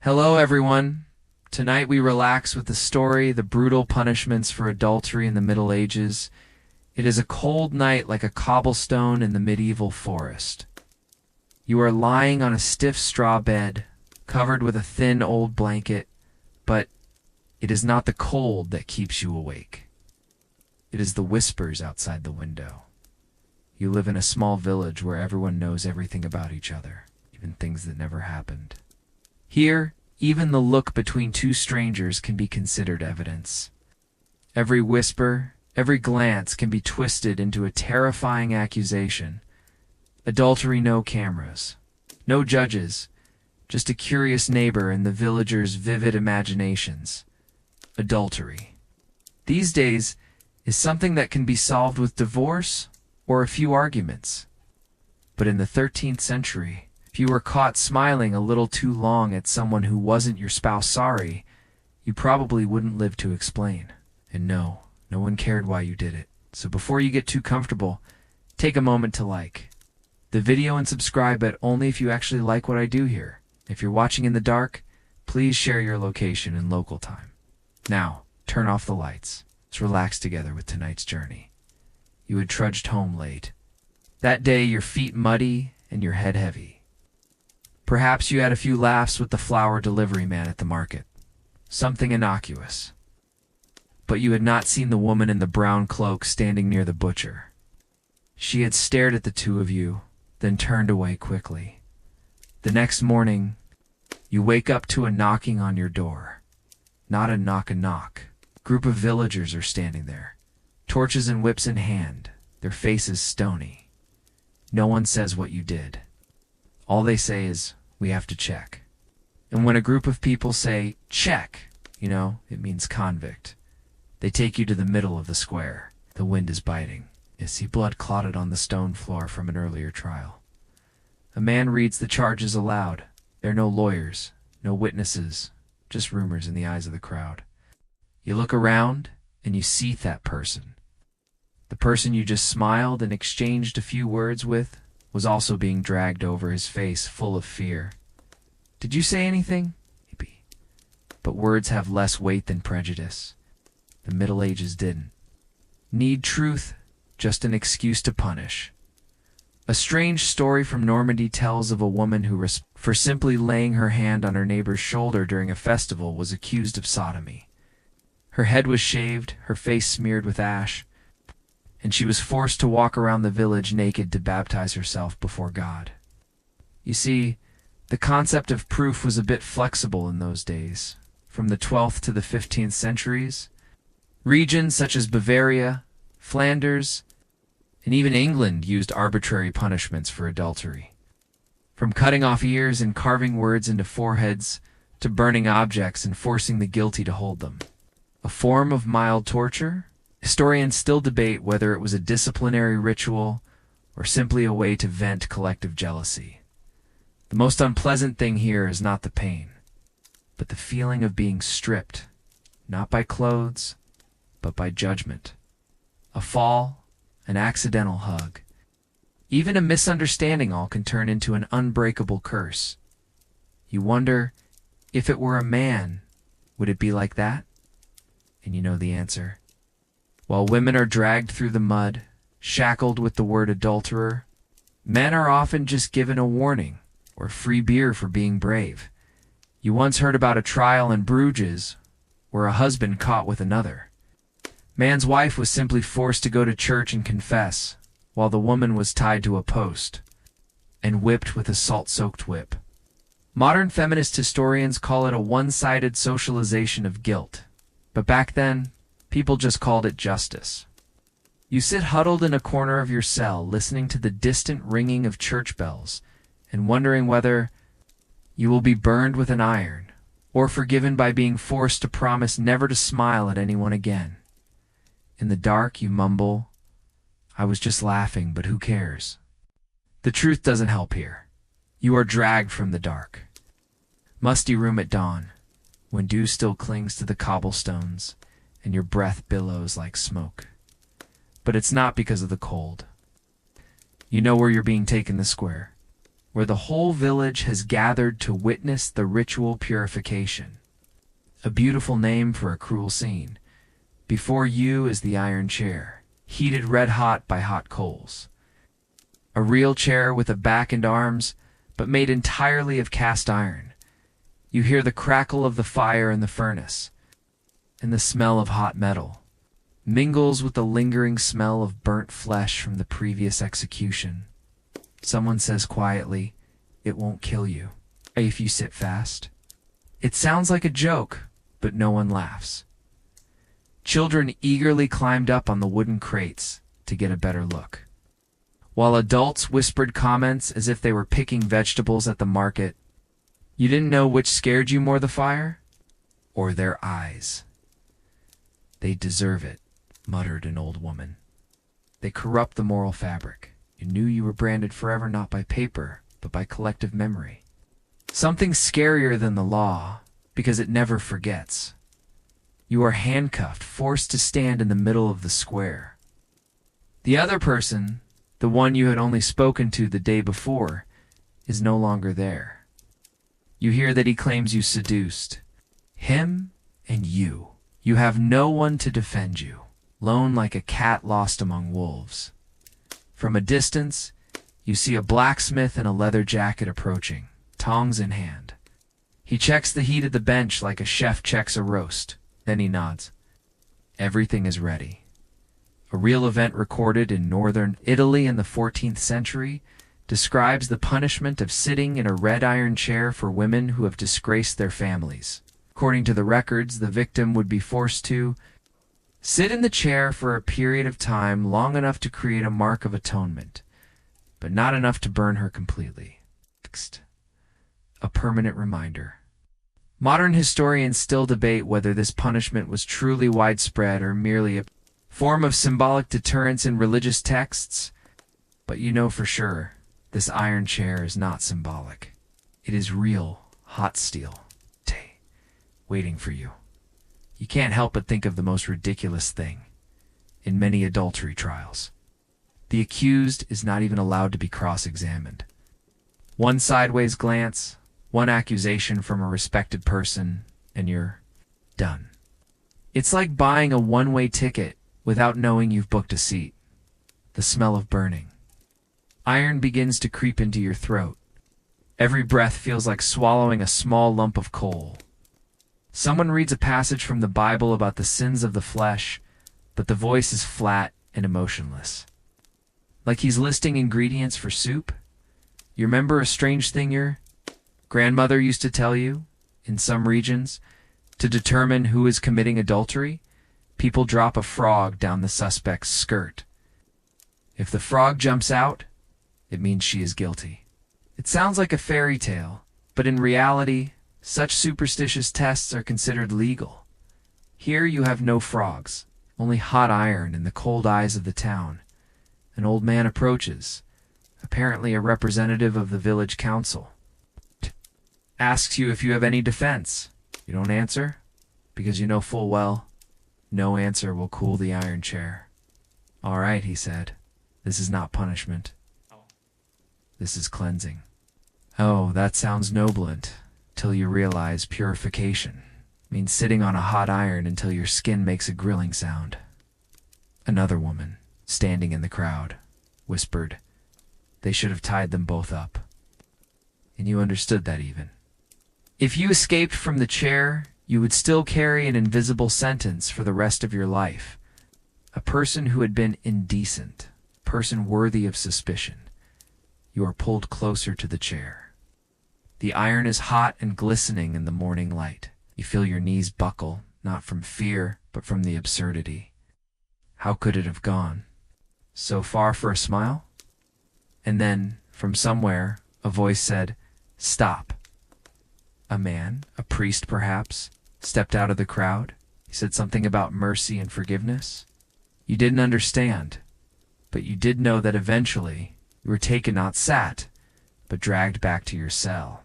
Hello, everyone. Tonight we relax with the story, The Brutal Punishments for Adultery in the Middle Ages. It is a cold night like a cobblestone in the medieval forest. You are lying on a stiff straw bed, covered with a thin old blanket, but it is not the cold that keeps you awake. It is the whispers outside the window. You live in a small village where everyone knows everything about each other, even things that never happened. Here, even the look between two strangers can be considered evidence. Every whisper, every glance can be twisted into a terrifying accusation. Adultery, no cameras, no judges, just a curious neighbor and the villagers' vivid imaginations. Adultery, these days, is something that can be solved with divorce or a few arguments. But in the 13th century, if you were caught smiling a little too long at someone who wasn't your spouse sorry, you probably wouldn't live to explain. And no one cared why you did it. So before you get too comfortable, take a moment to like the video and subscribe, but only if you actually like what I do here. If you're watching in the dark, please share your location and local time. Now, turn off the lights. Let's relax together with tonight's journey. You had trudged home late. That day, your feet muddy and your head heavy. Perhaps you had a few laughs with the flower delivery man at the market. Something innocuous. But you had not seen the woman in the brown cloak standing near the butcher. She had stared at the two of you, then turned away quickly. The next morning, you wake up to a knocking on your door. Not a knock. A group of villagers are standing there, torches and whips in hand, their faces stony. No one says what you did. All they say is, "We have to check." And when a group of people say, "check," it means convict. They take you to the middle of the square. The wind is biting. You see blood clotted on the stone floor from an earlier trial. A man reads the charges aloud. There are no lawyers, no witnesses, just rumors in the eyes of the crowd. You look around, and you see that person. The person you just smiled and exchanged a few words with was also being dragged over, his face full of fear. Did you say anything? Maybe. But words have less weight than prejudice. The Middle Ages didn't. Need truth, just an excuse to punish. A strange story from Normandy tells of a woman who, for simply laying her hand on her neighbor's shoulder during a festival, was accused of sodomy. Her head was shaved, her face smeared with ash, and she was forced to walk around the village naked to baptize herself before God. You see, the concept of proof was a bit flexible in those days. From the 12th to the 15th centuries, regions such as Bavaria, Flanders, and even England used arbitrary punishments for adultery. From cutting off ears and carving words into foreheads, to burning objects and forcing the guilty to hold them. A form of mild torture? Historians still debate whether it was a disciplinary ritual or simply a way to vent collective jealousy. The most unpleasant thing here is not the pain, but the feeling of being stripped, not by clothes, but by judgment. A fall, an accidental hug, even a misunderstanding, all can turn into an unbreakable curse. You wonder, if it were a man, would it be like that? And you know the answer. While women are dragged through the mud, shackled with the word adulterer, men are often just given a warning or free beer for being brave. You once heard about a trial in Bruges where a husband caught with another. Man's wife was simply forced to go to church and confess, while the woman was tied to a post and whipped with a salt-soaked whip. Modern feminist historians call it a one-sided socialization of guilt, but back then, people just called it justice. You sit huddled in a corner of your cell, listening to the distant ringing of church bells and wondering whether you will be burned with an iron or forgiven by being forced to promise never to smile at anyone again. In the dark, you mumble, "I was just laughing, but who cares?" The truth doesn't help here. You are dragged from the dark. Musty room at dawn, when dew still clings to the cobblestones and your breath billows like smoke. But it's not because of the cold. You know where you're being taken, the square. where the whole village has gathered to witness the ritual purification. A beautiful name for a cruel scene. Before you is the iron chair, heated red-hot by hot coals. A real chair with a back and arms, but made entirely of cast iron. You hear the crackle of the fire in the furnace, and the smell of hot metal mingles with the lingering smell of burnt flesh from the previous execution. Someone says quietly, "It won't kill you if you sit fast." It sounds like a joke, but no one laughs. Children eagerly climbed up on the wooden crates to get a better look, while adults whispered comments as if they were picking vegetables at the market. You didn't know which scared you more, the fire or their eyes. "They deserve it," muttered an old woman. "They corrupt the moral fabric. You knew you were branded forever not by paper, but by collective memory. Something scarier than the law, because it never forgets. You are handcuffed, forced to stand in the middle of the square. The other person, the one you had only spoken to the day before, is no longer there. You hear that he claims you seduced. Him and you. You have no one to defend you, lone like a cat lost among wolves. From a distance, you see a blacksmith in a leather jacket approaching, tongs in hand. He checks the heat of the bench like a chef checks a roast. Then he nods. Everything is ready. A real event recorded in northern Italy in the 14th century describes the punishment of sitting in a red iron chair for women who have disgraced their families. According to the records, the victim would be forced to sit in the chair for a period of time long enough to create a mark of atonement, but not enough to burn her completely. A permanent reminder. Modern historians still debate whether this punishment was truly widespread or merely a form of symbolic deterrence in religious texts, but you know for sure, this iron chair is not symbolic. It is real, hot steel, waiting for you. You can't help but think of the most ridiculous thing. In many adultery trials, the accused is not even allowed to be cross-examined. One sideways glance, one accusation from a respected person, and you're done. It's like buying a one-way ticket without knowing you've booked a seat. The smell of burning. Iron begins to creep into your throat. Every breath feels like swallowing a small lump of coal. Someone reads a passage from the Bible about the sins of the flesh, but the voice is flat and emotionless. Like he's listing ingredients for soup. You remember a strange thing your grandmother used to tell you? In some regions, to determine who is committing adultery, people drop a frog down the suspect's skirt. If the frog jumps out, it means she is guilty. It sounds like a fairy tale, but in reality, such superstitious tests are considered legal. Here you have no frogs, only hot iron in the cold eyes of the town. An old man approaches, apparently a representative of the village council. Asks you if you have any defense. You don't answer, because you know full well, no answer will cool the iron chair. "All right," he said, "this is not punishment. This is cleansing." Oh, that sounds noblant. Till you realize purification means sitting on a hot iron until your skin makes a grilling sound. Another woman, standing in the crowd, whispered, "They should have tied them both up." And you understood that even. If you escaped from the chair, you would still carry an invisible sentence for the rest of your life. A person who had been indecent, a person worthy of suspicion. You are pulled closer to the chair. The iron is hot and glistening in the morning light. You feel your knees buckle, not from fear, but from the absurdity. How could it have gone? So far for a smile? And then, from somewhere, a voice said, "Stop." A man, a priest perhaps, stepped out of the crowd. He said something about mercy and forgiveness. You didn't understand, but you did know that eventually you were taken, not sat, but dragged back to your cell.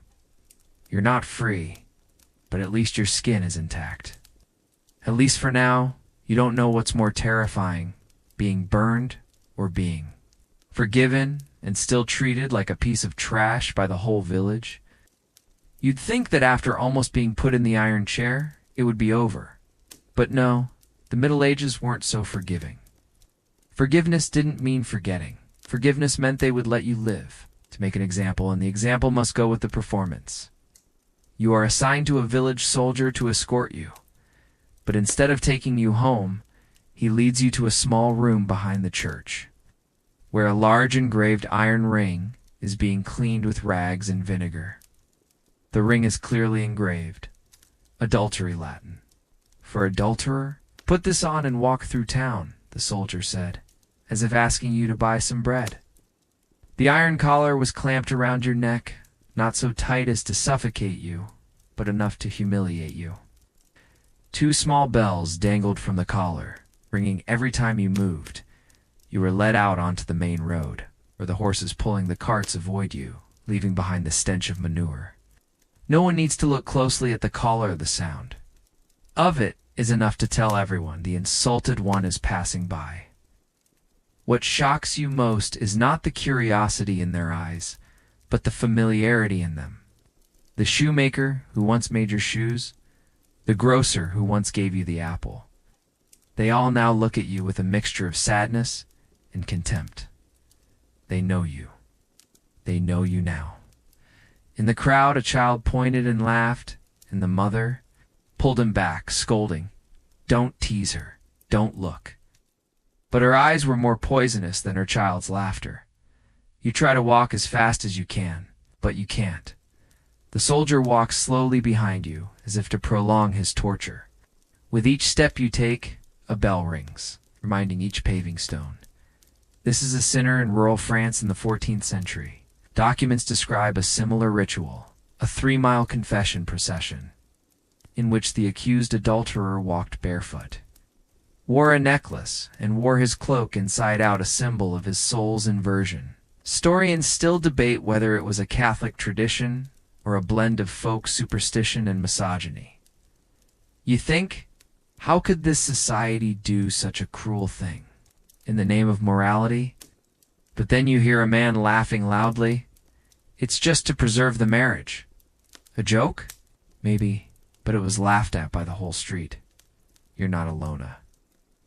You're not free, but at least your skin is intact. At least for now, you don't know what's more terrifying, being burned or being forgiven and still treated like a piece of trash by the whole village. You'd think that after almost being put in the iron chair, it would be over. But no, the Middle Ages weren't so forgiving. Forgiveness didn't mean forgetting. Forgiveness meant they would let you live, to make an example, and the example must go with the performance. You are assigned to a village soldier to escort you, but instead of taking you home, he leads you to a small room behind the church, where a large engraved iron ring is being cleaned with rags and vinegar. The ring is clearly engraved, Adultery Latin. For adulterer, put this on and walk through town, the soldier said, as if asking you to buy some bread. The iron collar was clamped around your neck, not so tight as to suffocate you, but enough to humiliate you. 2 small bells dangled from the collar, ringing every time you moved. You were led out onto the main road, where the horses pulling the carts avoid you, leaving behind the stench of manure. No one needs to look closely at the collar or the sound of it is enough to tell everyone the insulted one is passing by. What shocks you most is not the curiosity in their eyes, but the familiarity in them. The shoemaker who once made your shoes, the grocer who once gave you the apple. They all now look at you with a mixture of sadness and contempt. They know you. They know you now. In the crowd, a child pointed and laughed, and the mother pulled him back, scolding, "Don't tease her. Don't look." But her eyes were more poisonous than her child's laughter. You try to walk as fast as you can, but you can't. The soldier walks slowly behind you, as if to prolong his torture. With each step you take, a bell rings, reminding each paving stone. This is a sinner in rural France in the 14th century. Documents describe a similar ritual, a 3-mile confession procession, in which the accused adulterer walked barefoot, wore a necklace, and wore his cloak inside out, a symbol of his soul's inversion. Historians still debate whether it was a Catholic tradition or a blend of folk superstition and misogyny. You think, how could this society do such a cruel thing in the name of morality? But then you hear a man laughing loudly. It's just to preserve the marriage. A joke? Maybe, but it was laughed at by the whole street. You're not alone. A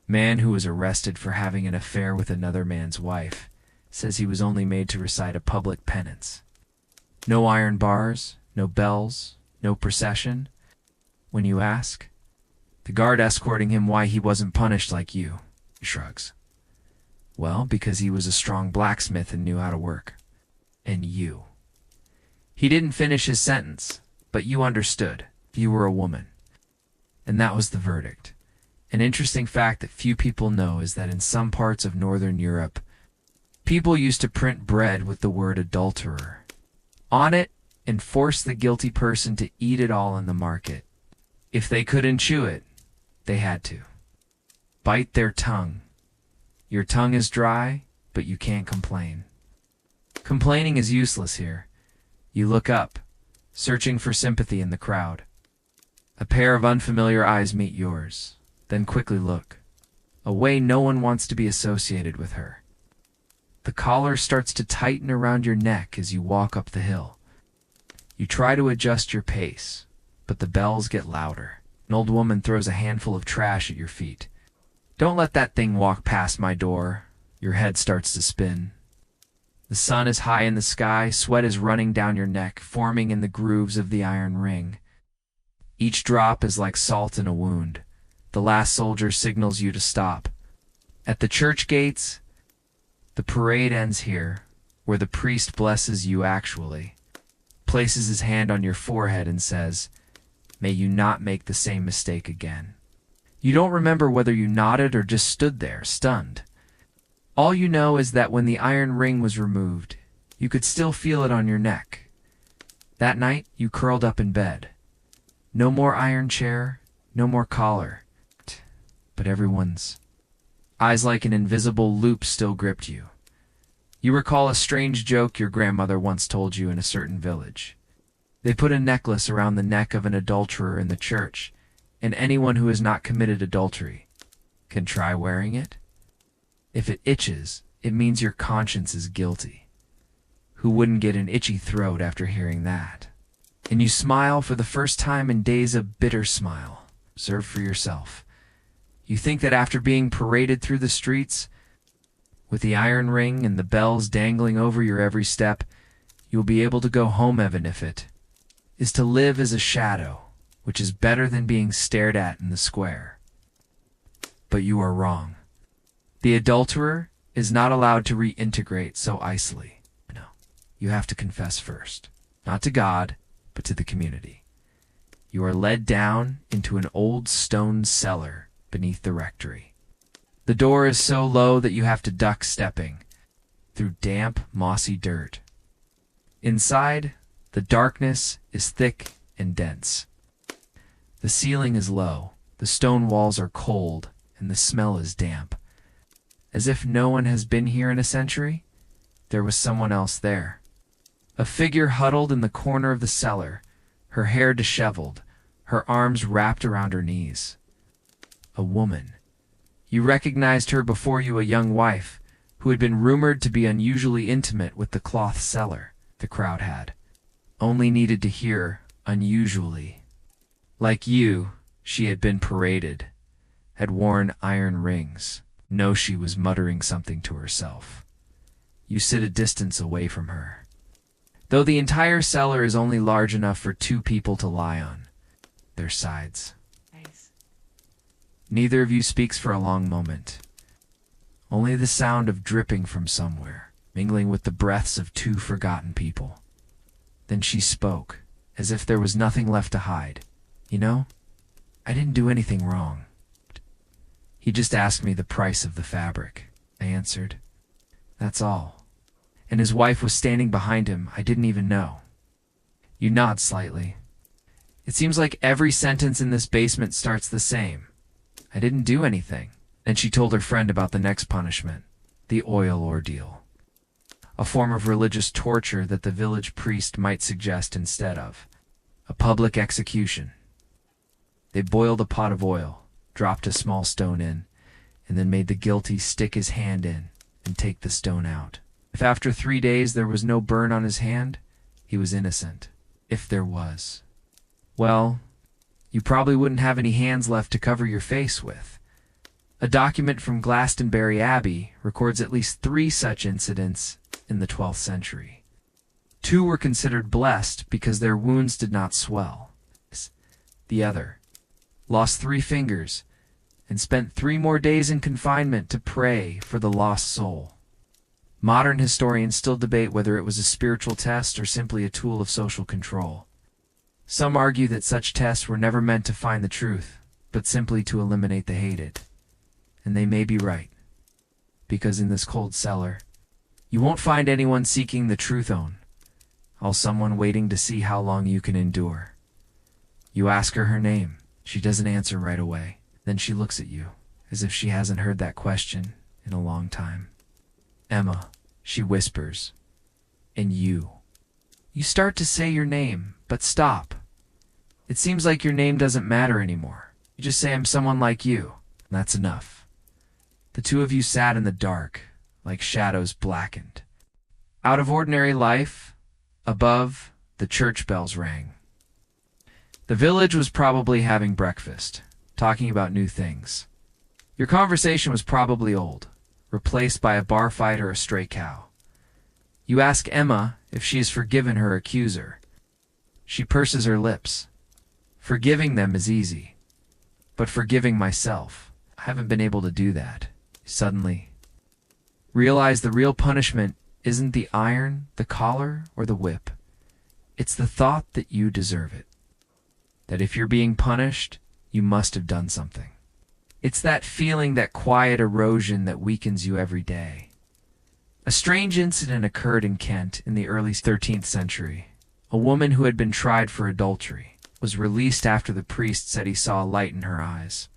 man who was arrested for having an affair with another man's wife says he was only made to recite a public penance. No iron bars, no bells, no procession. When you ask the guard escorting him why he wasn't punished like you, he shrugs. Well, because he was a strong blacksmith and knew how to work. And you. He didn't finish his sentence, but you understood. You were a woman. And that was the verdict. An interesting fact that few people know is that in some parts of Northern Europe, people used to print bread with the word adulterer on it and force the guilty person to eat it all in the market. If they couldn't chew it, they had to bite their tongue. Your tongue is dry, but you can't complain. Complaining is useless here. You look up, searching for sympathy in the crowd. A pair of unfamiliar eyes meet yours, then quickly look away. No one wants to be associated with her. The collar starts to tighten around your neck as you walk up the hill. You try to adjust your pace, but the bells get louder. An old woman throws a handful of trash at your feet. "Don't let that thing walk past my door." Your head starts to spin. The sun is high in the sky, sweat is running down your neck, forming in the grooves of the iron ring. Each drop is like salt in a wound. The last soldier signals you to stop. At the church gates, the parade ends here, where the priest blesses you actually, places his hand on your forehead and says, "May you not make the same mistake again." You don't remember whether you nodded or just stood there, stunned. All you know is that when the iron ring was removed, you could still feel it on your neck. That night, you curled up in bed. No more iron chair, no more collar. But everyone's eyes like an invisible loop still gripped you. You recall a strange joke your grandmother once told you in a certain village. They put a necklace around the neck of an adulterer in the church, and anyone who has not committed adultery can try wearing it. If it itches, it means your conscience is guilty. Who wouldn't get an itchy throat after hearing that? And you smile for the first time in days, a bitter smile. Observe for yourself. You think that after being paraded through the streets, with the iron ring and the bells dangling over your every step, you'll be able to go home, even if it is to live as a shadow, which is better than being stared at in the square. But you are wrong. The adulterer is not allowed to reintegrate so easily. No, you have to confess first, not to God, but to the community. You are led down into an old stone cellar beneath the rectory. The door is so low that you have to duck stepping through damp, mossy dirt. Inside, the darkness is thick and dense. The ceiling is low, the stone walls are cold, and the smell is damp. As if no one has been here in a century, there was someone else there. A figure huddled in the corner of the cellar, her hair disheveled, her arms wrapped around her knees. A woman. You recognized her before you, a young wife, who had been rumored to be unusually intimate with the cloth seller. The crowd had only needed to hear unusually. Like you, she had been paraded, had worn iron rings. No, she was muttering something to herself. You sit a distance away from her. Though the entire cellar is only large enough for 2 people to lie on their sides. Nice. Neither of you speaks for a long moment. Only the sound of dripping from somewhere, mingling with the breaths of 2 forgotten people. Then she spoke, as if there was nothing left to hide. You know, I didn't do anything wrong. He just asked me the price of the fabric, I answered. That's all. And his wife was standing behind him. I didn't even know. You nod slightly. It seems like every sentence in this basement starts the same. I didn't do anything. Then she told her friend about the next punishment, the oil ordeal, a form of religious torture that the village priest might suggest instead of a public execution. They boiled a pot of oil, dropped a small stone in, and then made the guilty stick his hand in and take the stone out. If after 3 days there was no burn on his hand, he was innocent. If there was, well, you probably wouldn't have any hands left to cover your face with. A document from Glastonbury Abbey records at least 3 such incidents in the 12th century. 2 were considered blessed because their wounds did not swell. The other lost 3 fingers and spent 3 more days in confinement to pray for the lost soul. Modern historians still debate whether it was a spiritual test or simply a tool of social control. Some argue that such tests were never meant to find the truth, but simply to eliminate the hated. And they may be right, because in this cold cellar, you won't find anyone seeking the truth all someone waiting to see how long you can endure. You ask her name. She doesn't answer right away. Then she looks at you, as if she hasn't heard that question in a long time. Emma, she whispers. And you. You start to say your name, but stop. It seems like your name doesn't matter anymore. You just say, I'm someone like you. And that's enough. The 2 of you sat in the dark, like shadows blackened. Out of ordinary life, above, the church bells rang. The village was probably having breakfast, talking about new things. Your conversation was probably old, replaced by a bar fight or a stray cow. You ask Emma if she has forgiven her accuser. She purses her lips. Forgiving them is easy, but forgiving myself, I haven't been able to do that. Suddenly, realize the real punishment isn't the iron, the collar, or the whip. It's the thought that you deserve it. That if you're being punished, you must have done something. It's that feeling, that quiet erosion that weakens you every day. A strange incident occurred in Kent in the early 13th century. A woman who had been tried for adultery was released after the priest said he saw a light in her eyes.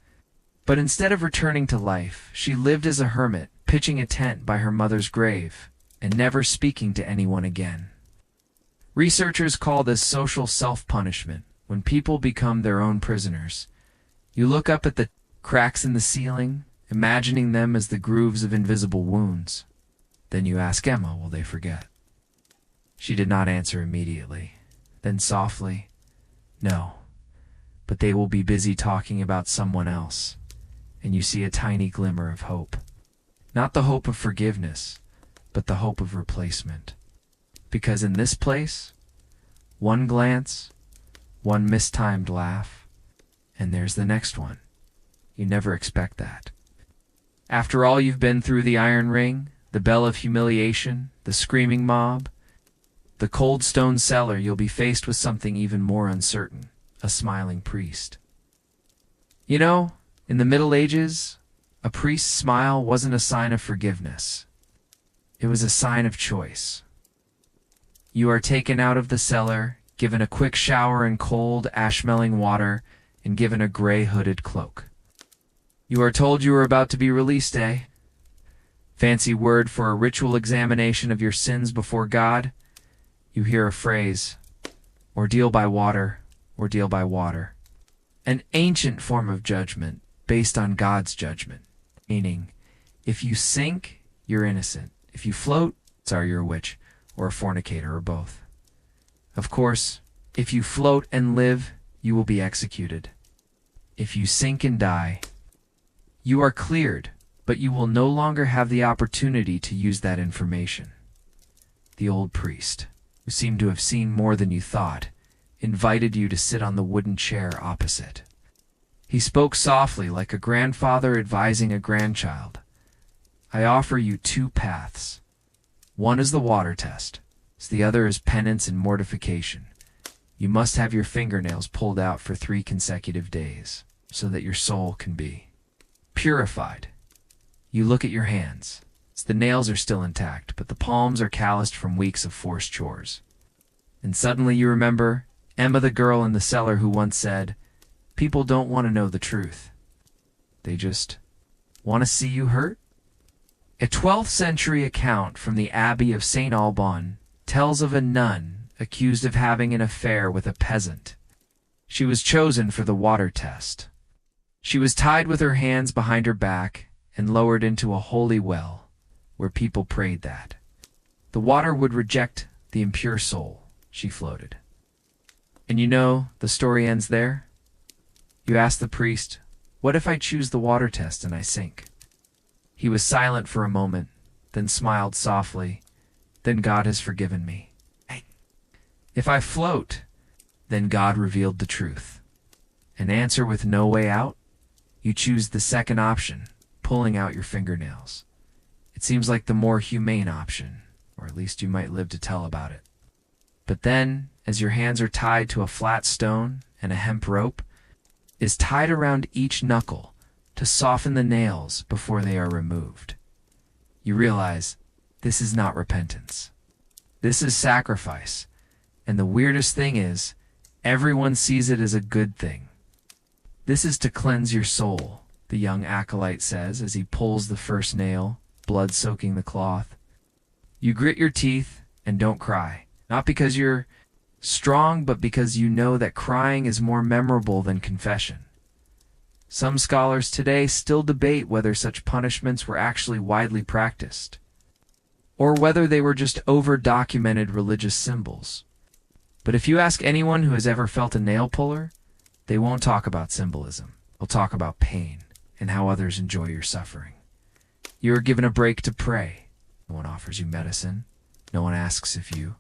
But instead of returning to life, she lived as a hermit, pitching a tent by her mother's grave and never speaking to anyone again. Researchers call this social self-punishment, when people become their own prisoners. You look up at the cracks in the ceiling, imagining them as the grooves of invisible wounds. Then you ask Emma, will they forget? She did not answer immediately. Then softly, "No, but they will be busy talking about someone else." And you see a tiny glimmer of hope. Not the hope of forgiveness, but the hope of replacement. Because in this place, one glance, one mistimed laugh, and there's the next one. You never expect that. After all you've been through, the iron ring, the bell of humiliation, the screaming mob, the cold stone cellar, you'll be faced with something even more uncertain, a smiling priest. You know, in the Middle Ages, a priest's smile wasn't a sign of forgiveness. It was a sign of choice. You are taken out of the cellar, given a quick shower in cold, ash-smelling water, and given a gray hooded cloak. You are told you are about to be released, eh? Fancy word for a ritual examination of your sins before God. You hear a phrase, ordeal by water, ordeal by water. An ancient form of judgment based on God's judgment, meaning if you sink, you're innocent. If you float, sorry, you're a witch or a fornicator or both. Of course, if you float and live, you will be executed. If you sink and die, you are cleared, but you will no longer have the opportunity to use that information. The old priest, who seemed to have seen more than you thought, invited you to sit on the wooden chair opposite. He spoke softly, like a grandfather advising a grandchild. "I offer you two paths. One is the water test, so the other is penance and mortification. You must have your fingernails pulled out for 3 consecutive days, so that your soul can be purified." You look at your hands. The nails are still intact, but the palms are calloused from weeks of forced chores. And suddenly you remember Emma, the girl in the cellar who once said, "People don't want to know the truth. They just want to see you hurt." A 12th century account from the Abbey of St. Alban tells of a nun accused of having an affair with a peasant. She was chosen for the water test. She was tied with her hands behind her back and lowered into a holy well where people prayed that the water would reject the impure soul she floated. And you know, the story ends there. You ask the priest, "What if I choose the water test and I sink?" He was silent for a moment, then smiled softly. "Then God has forgiven me." If I float, then God revealed the truth. An answer with no way out? You choose the second option, pulling out your fingernails. It seems like the more humane option, or at least you might live to tell about it. But then, as your hands are tied to a flat stone and a hemp rope is tied around each knuckle to soften the nails before they are removed, you realize this is not repentance. This is sacrifice. And the weirdest thing is, everyone sees it as a good thing. "This is to cleanse your soul," the young acolyte says as he pulls the first nail, blood soaking the cloth. You grit your teeth and don't cry, not because you're strong, but because you know that crying is more memorable than confession. Some scholars today still debate whether such punishments were actually widely practiced, or whether they were just over-documented religious symbols. But if you ask anyone who has ever felt a nail puller, they won't talk about symbolism. They'll talk about pain and how others enjoy your suffering. You are given a break to pray. No one offers you medicine. No one asks if you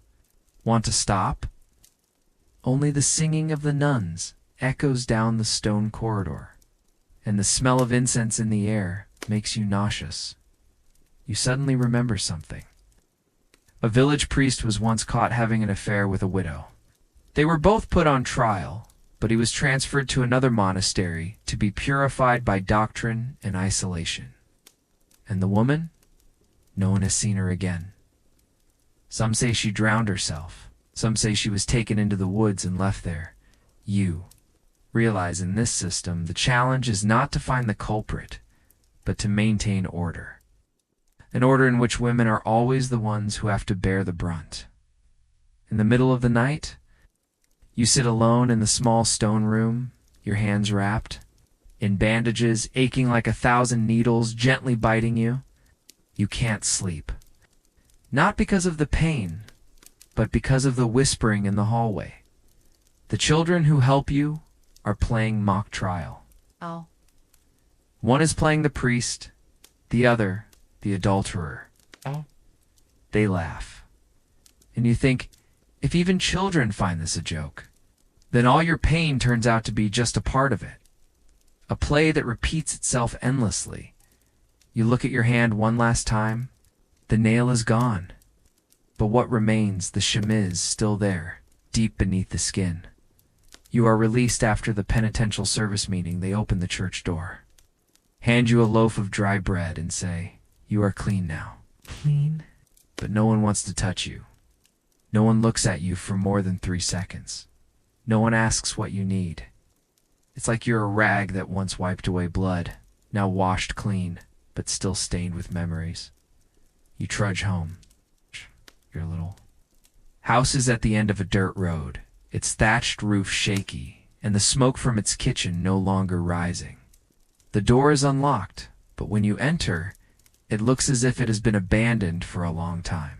want to stop. Only the singing of the nuns echoes down the stone corridor, and the smell of incense in the air makes you nauseous. You suddenly remember something. A village priest was once caught having an affair with a widow. They were both put on trial, but he was transferred to another monastery to be purified by doctrine and isolation. And the woman? No one has seen her again. Some say she drowned herself. Some say she was taken into the woods and left there. You realize in this system the challenge is not to find the culprit, but to maintain order. An order in which women are always the ones who have to bear the brunt. In the middle of the night, you sit alone in the small stone room, your hands wrapped in bandages, aching like 1,000 needles gently biting you. You can't sleep. Not because of the pain, but because of the whispering in the hallway. The children who help you are playing mock trial. Oh. One is playing the priest, the other, the adulterer. Oh. They laugh. And you think, if even children find this a joke, then all your pain turns out to be just a part of it. A play that repeats itself endlessly. You look at your hand one last time, the nail is gone. But what remains, the chemise, still there, deep beneath the skin. You are released after the penitential service meeting. They open the church door, hand you a loaf of dry bread and say, "You are clean now." Clean? But no one wants to touch you. No one looks at you for more than 3 seconds. No one asks what you need. It's like you're a rag that once wiped away blood, now washed clean, but still stained with memories. You trudge home. Your little house is at the end of a dirt road, its thatched roof shaky, and the smoke from its kitchen no longer rising. The door is unlocked, but when you enter, it looks as if it has been abandoned for a long time.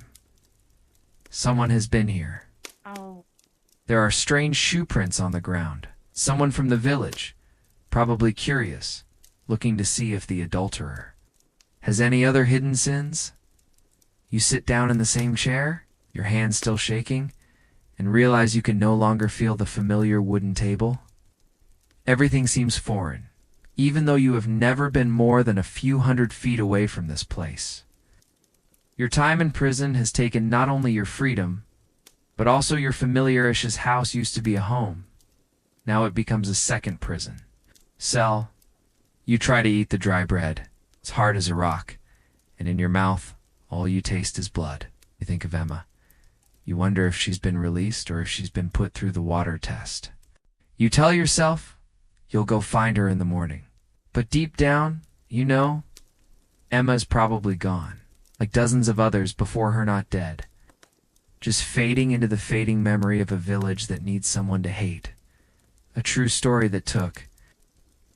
Someone has been here. Oh. There are strange shoe prints on the ground. Someone from the village, probably curious, looking to see if the adulterer has any other hidden sins. You sit down in the same chair, your hands still shaking, and realize you can no longer feel the familiar wooden table. Everything seems foreign, even though you have never been more than a few hundred feet away from this place. Your time in prison has taken not only your freedom, but also your familiar-ish house used to be a home. Now it becomes a second prison. Cell. You try to eat the dry bread, as hard as a rock, and in your mouth, all you taste is blood. You think of Emma. You wonder if she's been released or if she's been put through the water test. You tell yourself you'll go find her in the morning. But deep down, you know, Emma's probably gone, like dozens of others before her not dead. Just fading into the fading memory of a village that needs someone to hate. A true story that took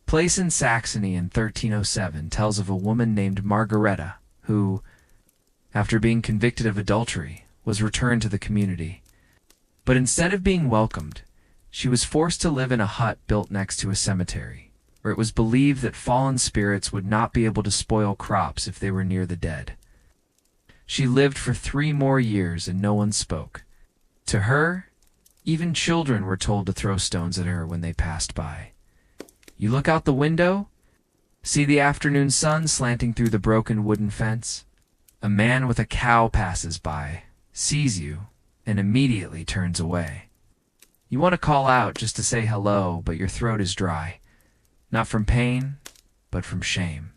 place in Saxony in 1307 tells of a woman named Margareta who, after being convicted of adultery, was returned to the community. But instead of being welcomed, she was forced to live in a hut built next to a cemetery, where it was believed that fallen spirits would not be able to spoil crops if they were near the dead. She lived for 3 more years and no one spoke. To her, even children were told to throw stones at her when they passed by. You look out the window, see the afternoon sun slanting through the broken wooden fence. A man with a cow passes by, sees you, and immediately turns away. You want to call out just to say hello, but your throat is dry. Not from pain, but from shame.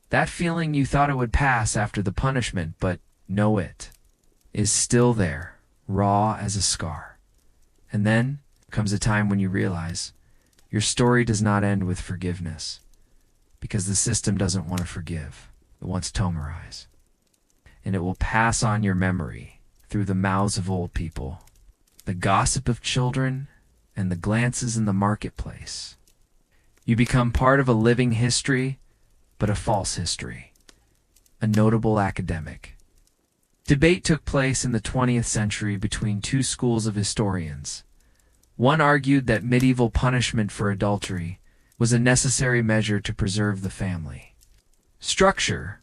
That feeling you thought it would pass after the punishment, but no, it is still there, raw as a scar. And then comes a time when you realize your story does not end with forgiveness, because the system doesn't want to forgive. It wants to tomorize. And it will pass on your memory through the mouths of old people, the gossip of children, and the glances in the marketplace. You become part of a living history, but a false history. A notable academic. Debate took place in the 20th century between 2 schools of historians. One argued that medieval punishment for adultery was a necessary measure to preserve the family structure,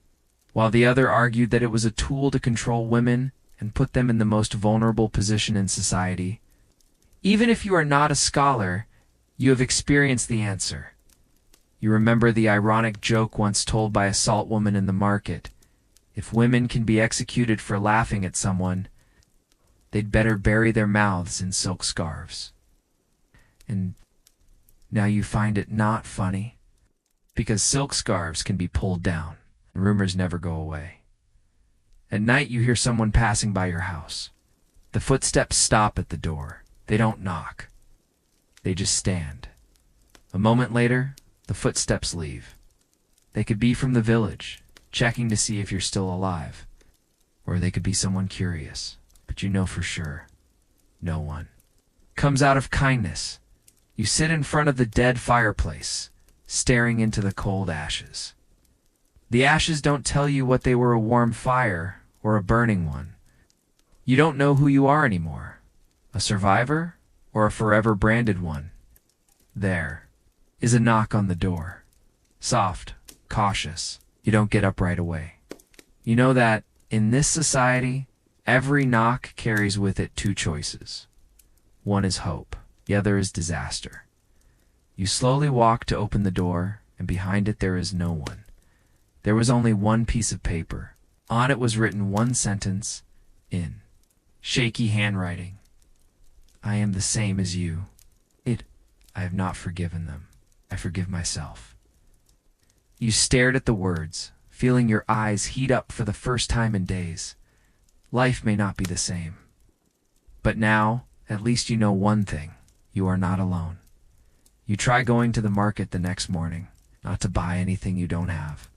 while the other argued that it was a tool to control women and put them in the most vulnerable position in society. Even if you are not a scholar, you have experienced the answer. You remember the ironic joke once told by a salt woman in the market. If women can be executed for laughing at someone, they'd better bury their mouths in silk scarves. And now you find it not funny, because silk scarves can be pulled down, and rumors never go away. At night you hear someone passing by your house. The footsteps stop at the door. They don't knock. They just stand. A moment later, the footsteps leave. They could be from the village, checking to see if you're still alive. Or they could be someone curious, but you know for sure, no one. Comes out of kindness. You sit in front of the dead fireplace, staring into the cold ashes. The ashes don't tell you what they were, a warm fire or a burning one. You don't know who you are anymore. A survivor or a forever branded one? There is a knock on the door. Soft, cautious. You don't get up right away. You know that in this society, every knock carries with it two choices. One is hope, the other is disaster. You slowly walk to open the door, and behind it there is no one. There was only one piece of paper. On it was written one sentence, in shaky handwriting. I am the same as you. I have not forgiven them. I forgive myself. You stared at the words, feeling your eyes heat up for the first time in days. Life may not be the same. But now, at least you know one thing. You are not alone. You try going to the market the next morning, not to buy anything you don't have.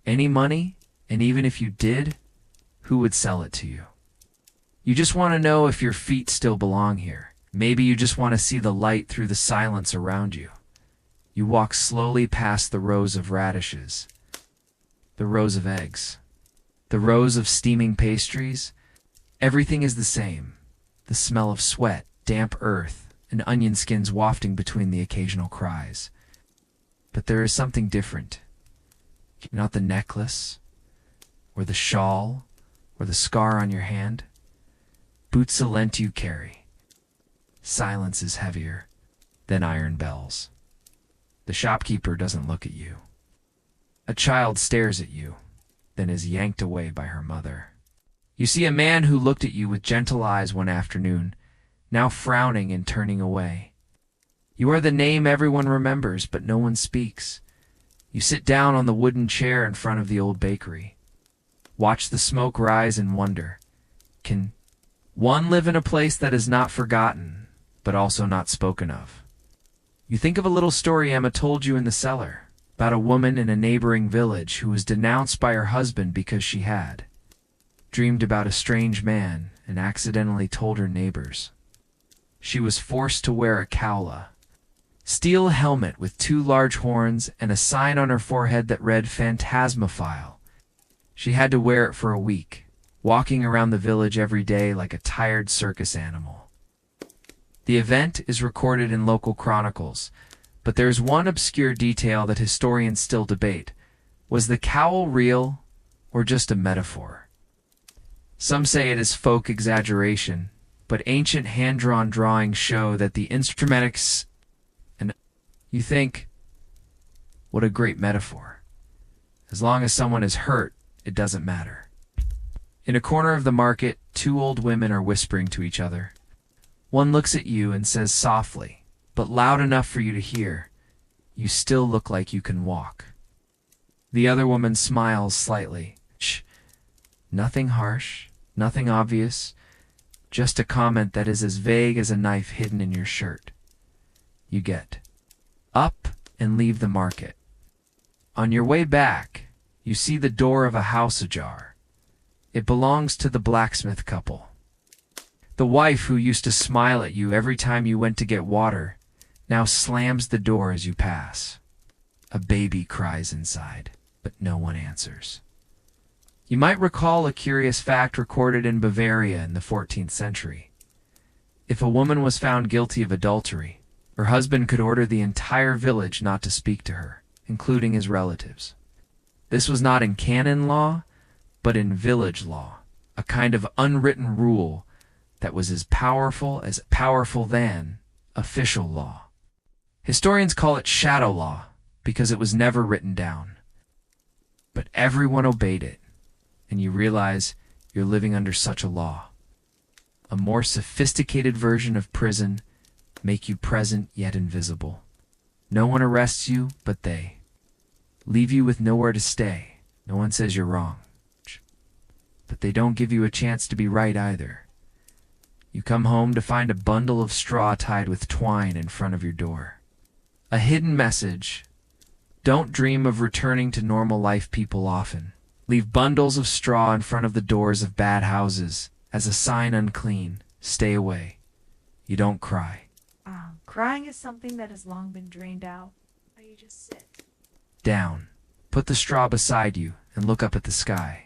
Any money, and even if you did, who would sell it to you? You just want to know if your feet still belong here. Maybe you just want to see the light through the silence around you. You walk slowly past the rows of radishes, the rows of eggs, the rows of steaming pastries. Everything is the same. The smell of sweat, damp earth, and onion skins wafting between the occasional cries. But there is something different. Not the necklace, or the shawl, or the scar on your hand. Boots of lent you carry. Silence is heavier than iron bells. The shopkeeper doesn't look at you. A child stares at you, then is yanked away by her mother. You see a man who looked at you with gentle eyes one afternoon, now frowning and turning away. You are the name everyone remembers, but no one speaks. You sit down on the wooden chair in front of the old bakery. Watch the smoke rise and wonder, can one live in a place that is not forgotten, but also not spoken of? You think of a little story Emma told you in the cellar, about a woman in a neighboring village who was denounced by her husband because she had dreamed about a strange man and accidentally told her neighbors. She was forced to wear a cowl, steel helmet with two large horns and a sign on her forehead that read Phantasmophile. She had to wear it for a week, walking around the village every day like a tired circus animal. The event is recorded in local chronicles, but there is one obscure detail that historians still debate. Was the cowl real or just a metaphor? Some say it is folk exaggeration, but ancient hand-drawn drawings show that the instrumentics. And you think, what a great metaphor. As long as someone is hurt, it doesn't matter. In a corner of the market, two old women are whispering to each other. One looks at you and says softly, but loud enough for you to hear, "You still look like you can walk." The other woman smiles slightly. Shh. Nothing harsh, nothing obvious, just a comment that is as vague as a knife hidden in your shirt. You get up and leave the market. On your way back, you see the door of a house ajar. It belongs to the blacksmith couple. The wife who used to smile at you every time you went to get water now slams the door as you pass. A baby cries inside, but no one answers. You might recall a curious fact recorded in Bavaria in the 14th century. If a woman was found guilty of adultery, her husband could order the entire village not to speak to her, including his relatives. This was not in canon law, but in village law, a kind of unwritten rule that was as powerful than official law. Historians call it shadow law because it was never written down. But everyone obeyed it, and you realize you're living under such a law. A more sophisticated version of prison, make you present yet invisible. No one arrests you but they. Leave you with nowhere to stay. No one says you're wrong. But they don't give you a chance to be right either. You come home to find a bundle of straw tied with twine in front of your door. A hidden message. Don't dream of returning to normal life people often. Leave bundles of straw in front of the doors of bad houses as a sign unclean. Stay away. You don't cry. Crying is something that has long been drained out. You just sit. Down. Put the straw beside you and look up at the sky.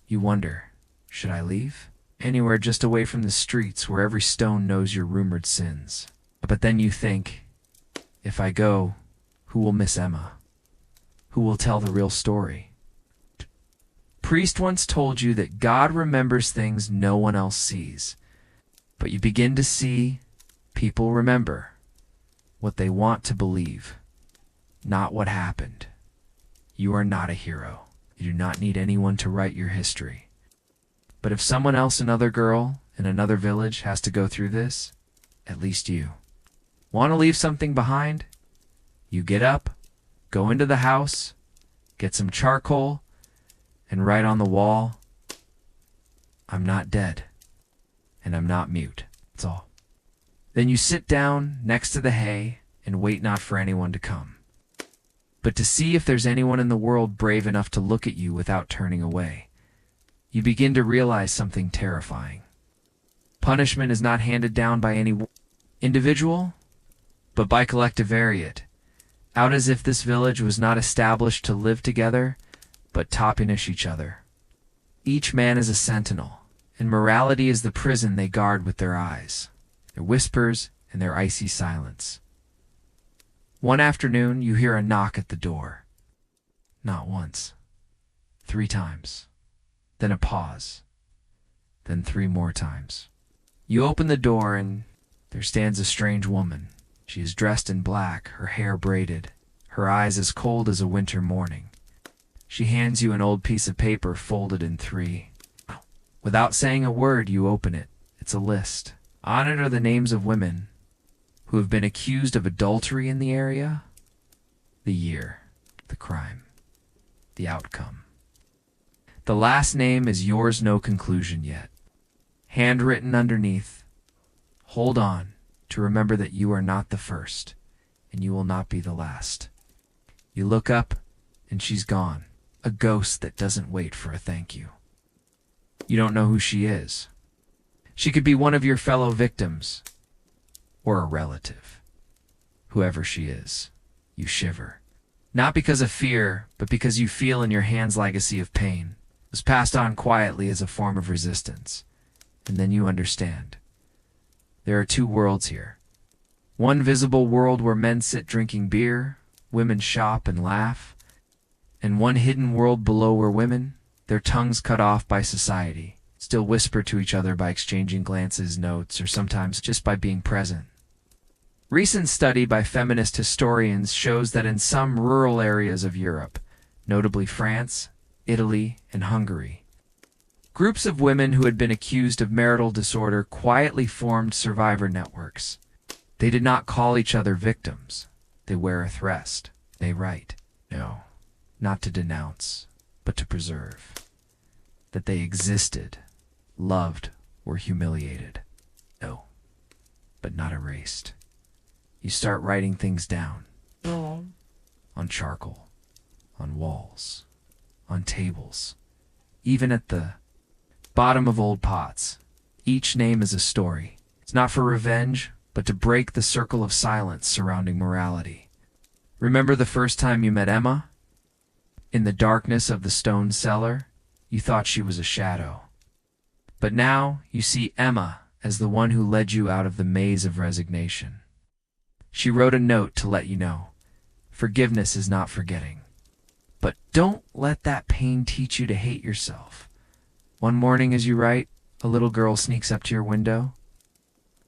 You wonder, should I leave? Anywhere just away from the streets where every stone knows your rumored sins. But then you think, if I go, who will miss Emma? Who will tell the real story? Priest once told you that God remembers things no one else sees. But you begin to see people remember what they want to believe, not what happened. You are not a hero. You do not need anyone to write your history. But if someone else, another girl in another village, has to go through this, at least you. Want to leave something behind? You get up, go into the house, get some charcoal, and write on the wall, I'm not dead, and I'm not mute. That's all. Then you sit down next to the hay and wait not for anyone to come, but to see if there's anyone in the world brave enough to look at you without turning away. You begin to realize something terrifying. Punishment is not handed down by any individual, but by collective variate, out as if this village was not established to live together, but to punish each other. Each man is a sentinel, and morality is the prison they guard with their eyes, their whispers, and their icy silence. One afternoon, you hear a knock at the door. Not once, 3 times. Then a pause. Then 3 more times. You open the door, and there stands a strange woman. She is dressed in black, her hair braided, her eyes as cold as a winter morning. She hands you an old piece of paper folded in 3. Without saying a word, you open it. It's a list. On it are the names of women who have been accused of adultery in the area, the year, the crime, the outcome. The last name is yours, no conclusion yet. Handwritten underneath, hold on to remember that you are not the first, and you will not be the last. You look up, and she's gone. A ghost that doesn't wait for a thank you. You don't know who she is. She could be one of your fellow victims, or a relative. Whoever she is, you shiver. Not because of fear, but because you feel in your hands legacy of pain. It was passed on quietly as a form of resistance. And then you understand. There are 2 worlds here. One visible world where men sit drinking beer, women shop and laugh, and one hidden world below where women, their tongues cut off by society, still whisper to each other by exchanging glances, notes, or sometimes just by being present. Recent study by feminist historians shows that in some rural areas of Europe, notably France, Italy, and Hungary, groups of women who had been accused of marital disorder quietly formed survivor networks. They did not call each other victims. They wear a thrust. They write, no, not to denounce, but to preserve. That they existed, loved, or humiliated. No, but not erased. You start writing things down. On charcoal, on walls, on tables, even at the bottom of old pots. Each name is a story. It's not for revenge, but to break the circle of silence surrounding morality. Remember the first time you met Emma? In the darkness of the stone cellar, you thought she was a shadow. But now you see Emma as the one who led you out of the maze of resignation. She wrote a note to let you know, forgiveness is not forgetting. But don't let that pain teach you to hate yourself. One morning as you write, a little girl sneaks up to your window.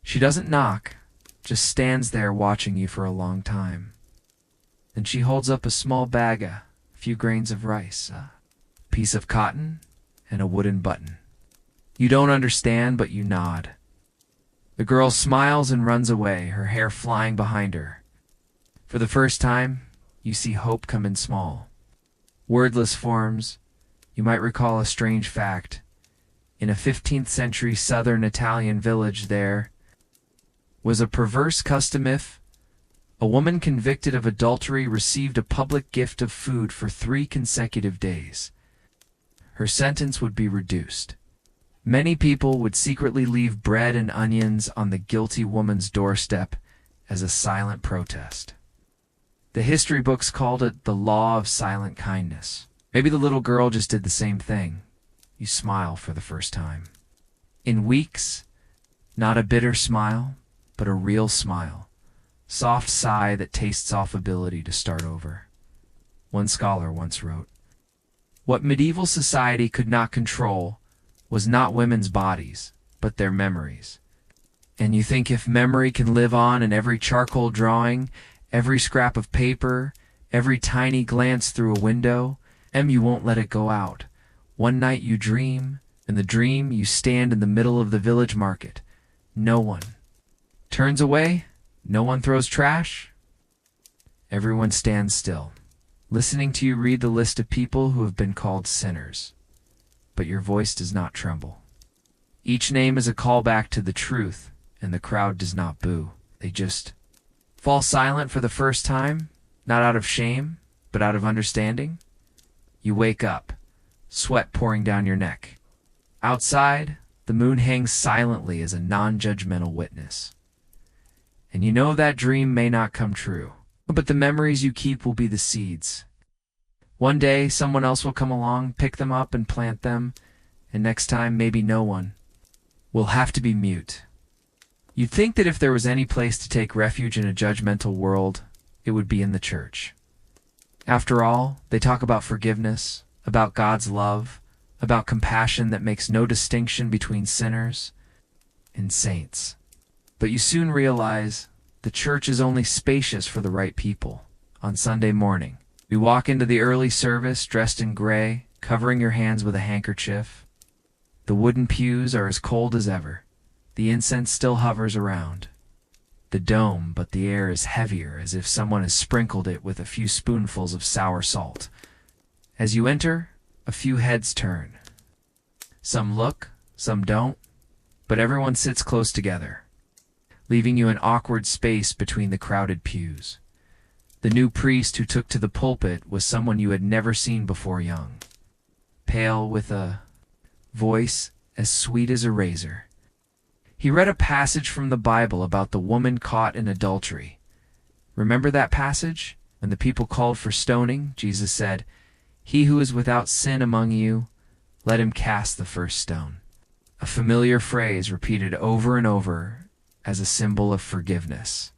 She doesn't knock, just stands there watching you for a long time. Then she holds up a small bag, a few grains of rice, a piece of cotton, and a wooden button. You don't understand, but you nod. The girl smiles and runs away, her hair flying behind her. For the first time, you see hope come in small, wordless forms. You might recall a strange fact. In a 15th century southern Italian village there was a perverse custom. If a woman convicted of adultery received a public gift of food for 3 consecutive days, her sentence would be reduced. Many people would secretly leave bread and onions on the guilty woman's doorstep as a silent protest. The history books called it the law of silent kindness. Maybe the little girl just did the same thing. You smile for the first time. In weeks, not a bitter smile, but a real smile. Soft sigh that tastes off ability to start over. One scholar once wrote, "What medieval society could not control was not women's bodies, but their memories." And you think if memory can live on in every charcoal drawing, every scrap of paper, every tiny glance through a window, you won't let it go out. One night you dream, in the dream you stand in the middle of the village market. No one turns away, no one throws trash. Everyone stands still, listening to you read the list of people who have been called sinners. But your voice does not tremble. Each name is a callback to the truth, and the crowd does not boo. They just fall silent for the first time, not out of shame, but out of understanding. You wake up, sweat pouring down your neck. Outside, the moon hangs silently as a non-judgmental witness. And you know that dream may not come true, but the memories you keep will be the seeds. One day, someone else will come along, pick them up and plant them, and next time, maybe no one. We'll have to be mute. You'd think that if there was any place to take refuge in a judgmental world, it would be in the church. After all, they talk about forgiveness, about God's love, about compassion that makes no distinction between sinners and saints. But you soon realize the church is only spacious for the right people. On Sunday morning, we walk into the early service dressed in gray, covering your hands with a handkerchief. The wooden pews are as cold as ever. The incense still hovers around the dome, but the air is heavier, as if someone has sprinkled it with a few spoonfuls of sour salt. As you enter, a few heads turn. Some look, some don't, but everyone sits close together, leaving you an awkward space between the crowded pews. The new priest who took to the pulpit was someone you had never seen before, young, pale, with a voice as sweet as a razor. He read a passage from the Bible about the woman caught in adultery. Remember that passage? When the people called for stoning, Jesus said, "He who is without sin among you, let him cast the first stone." A familiar phrase repeated over and over as a symbol of forgiveness.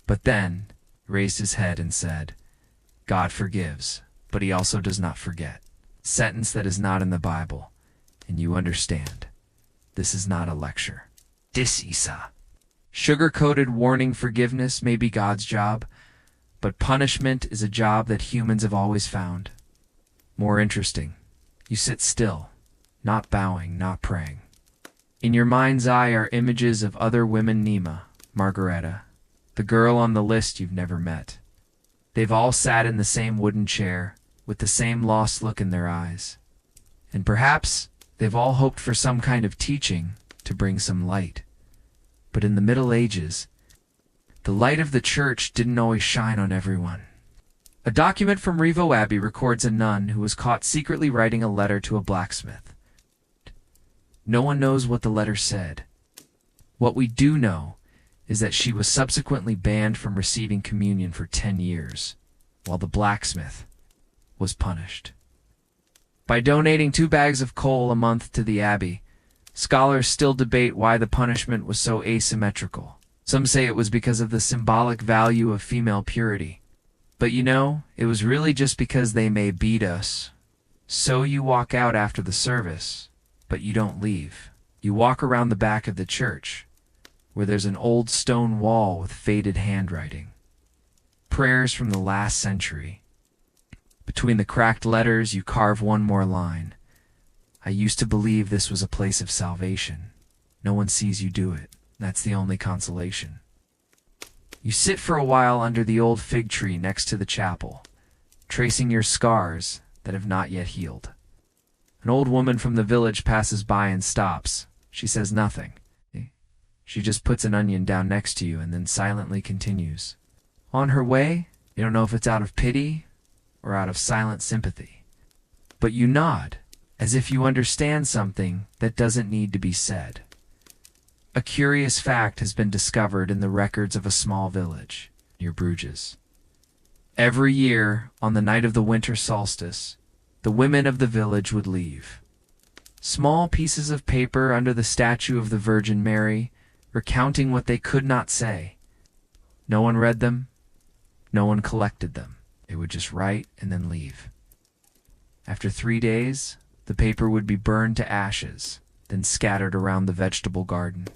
But then he raised his head and said, "God forgives, but he also does not forget." A sentence that is not in the Bible, and you understand. This is not a lecture. This is a sugar-coated warning. Forgiveness may be God's job, but punishment is a job that humans have always found more interesting. You sit still, not bowing, not praying. In your mind's eye are images of other women: Nima, Margareta, the girl on the list you've never met. They've all sat in the same wooden chair, with the same lost look in their eyes. And perhaps they've all hoped for some kind of teaching to bring some light. But in the Middle Ages, the light of the church didn't always shine on everyone. A document from Revo Abbey records a nun who was caught secretly writing a letter to a blacksmith. No one knows what the letter said. What we do know is that she was subsequently banned from receiving communion for 10 years, while the blacksmith was punished. By donating 2 bags of coal a month to the abbey, scholars still debate why the punishment was so asymmetrical. Some say it was because of the symbolic value of female purity. But you know, it was really just because they may beat us. So you walk out after the service, but you don't leave. You walk around the back of the church, where there's an old stone wall with faded handwriting. Prayers from the last century. Between the cracked letters, you carve one more line. I used to believe this was a place of salvation. No one sees you do it. That's the only consolation. You sit for a while under the old fig tree next to the chapel, tracing your scars that have not yet healed. An old woman from the village passes by and stops. She says nothing. She just puts an onion down next to you and then silently continues. On her way, you don't know if it's out of pity or out of silent sympathy. But you nod, as if you understand something that doesn't need to be said. A curious fact has been discovered in the records of a small village near Bruges. Every year, on the night of the winter solstice, the women of the village would leave. Small pieces of paper under the statue of the Virgin Mary, recounting what they could not say. No one read them. No one collected them. They would just write and then leave. After 3 days, the paper would be burned to ashes, then scattered around the vegetable garden.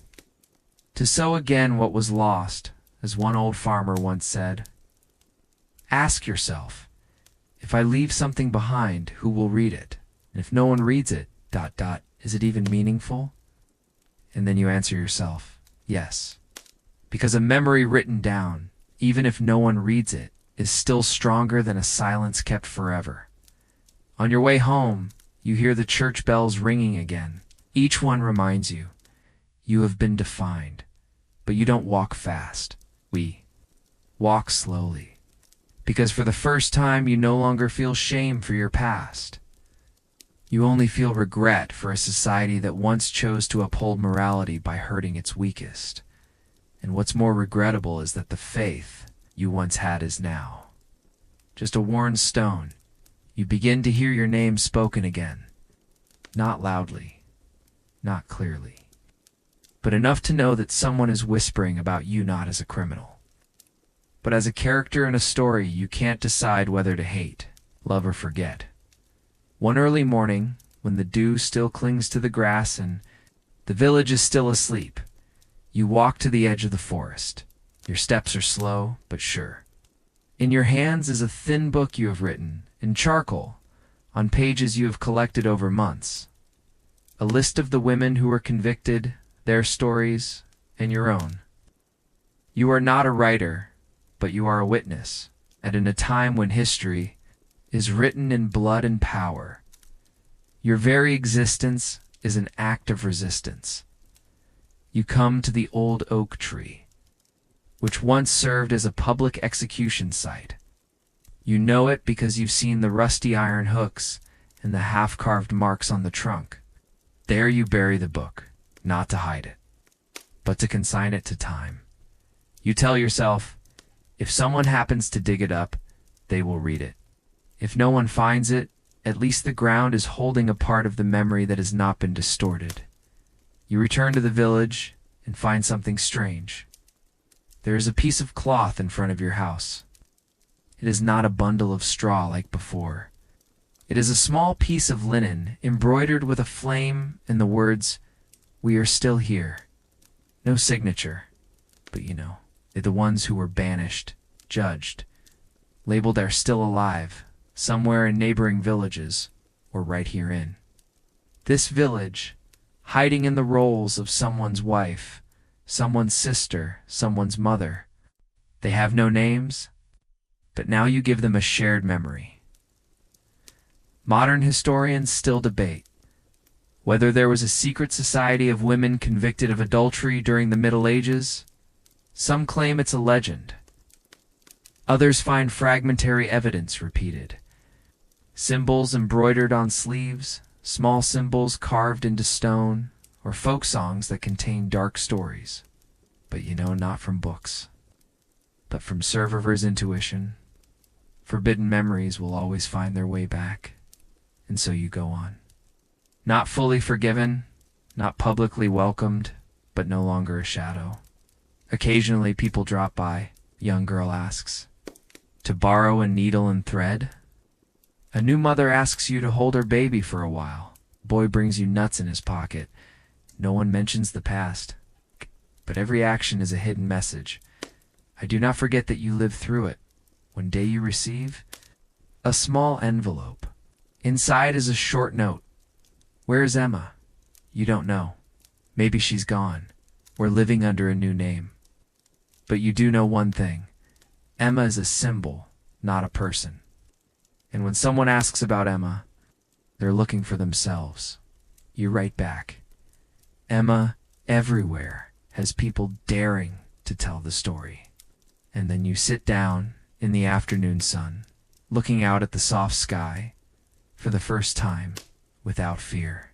To sow again what was lost, as one old farmer once said. Ask yourself, if I leave something behind, who will read it? And if no one reads it, is it even meaningful? And then you answer yourself, yes. Because a memory written down, even if no one reads it, is still stronger than a silence kept forever. On your way home, you hear the church bells ringing again. Each one reminds you, you have been defined. But you don't walk fast. We walk slowly. Because for the first time, you no longer feel shame for your past. You only feel regret for a society that once chose to uphold morality by hurting its weakest. And what's more regrettable is that the faith you once had is now just a worn stone. You begin to hear your name spoken again. Not loudly, not clearly, but enough to know that someone is whispering about you not as a criminal, but as a character in a story you can't decide whether to hate, love, or forget. One early morning, when the dew still clings to the grass and the village is still asleep, you walk to the edge of the forest. Your steps are slow, but sure. In your hands is a thin book you have written, in charcoal, on pages you have collected over months. A list of the women who were convicted, their stories, and your own. You are not a writer, but you are a witness, and in a time when history is written in blood and power. Your very existence is an act of resistance. You come to the old oak tree, which once served as a public execution site. You know it because you've seen the rusty iron hooks and the half-carved marks on the trunk. There you bury the book, not to hide it, but to consign it to time. You tell yourself, if someone happens to dig it up, they will read it. If no one finds it, at least the ground is holding a part of the memory that has not been distorted. You return to the village and find something strange. There is a piece of cloth in front of your house. It is not a bundle of straw like before. It is a small piece of linen embroidered with a flame and the words, "We are still here." No signature, but you know, they're the ones who were banished, judged, labeled are still alive, somewhere in neighboring villages, or right herein. This village, hiding in the roles of someone's wife, someone's sister, someone's mother. They have no names, but now you give them a shared memory. Modern historians still debate whether there was a secret society of women convicted of adultery during the Middle Ages. Some claim it's a legend. Others find fragmentary evidence repeated. Symbols embroidered on sleeves, small symbols carved into stone, or folk songs that contain dark stories. But you know, not from books, but from survivor's intuition. Forbidden memories will always find their way back, and so you go on. Not fully forgiven, not publicly welcomed, but no longer a shadow. Occasionally people drop by. A young girl asks, to borrow a needle and thread? A new mother asks you to hold her baby for a while. A boy brings you nuts in his pocket. No one mentions the past, but every action is a hidden message. I do not forget that you lived through it. One day you receive a small envelope. Inside is a short note. Where is Emma? You don't know. Maybe she's gone. We're living under a new name. But you do know one thing. Emma is a symbol, not a person. And when someone asks about Emma, they're looking for themselves. You write back. Emma everywhere has people daring to tell the story. And then you sit down in the afternoon sun, looking out at the soft sky, for the first time, without fear.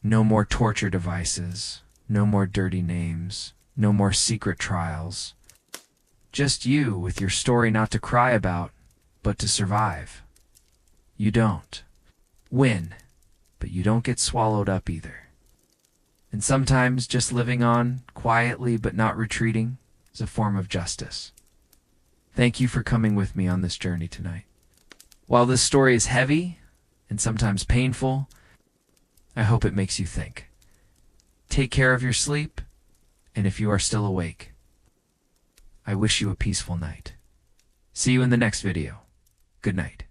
No more torture devices, no more dirty names, no more secret trials. Just you with your story not to cry about, but to survive. You don't win, but you don't get swallowed up either. And sometimes just living on, quietly but not retreating, is a form of justice. Thank you for coming with me on this journey tonight. While this story is heavy and sometimes painful, I hope it makes you think. Take care of your sleep, and if you are still awake, I wish you a peaceful night. See you in the next video. Good night.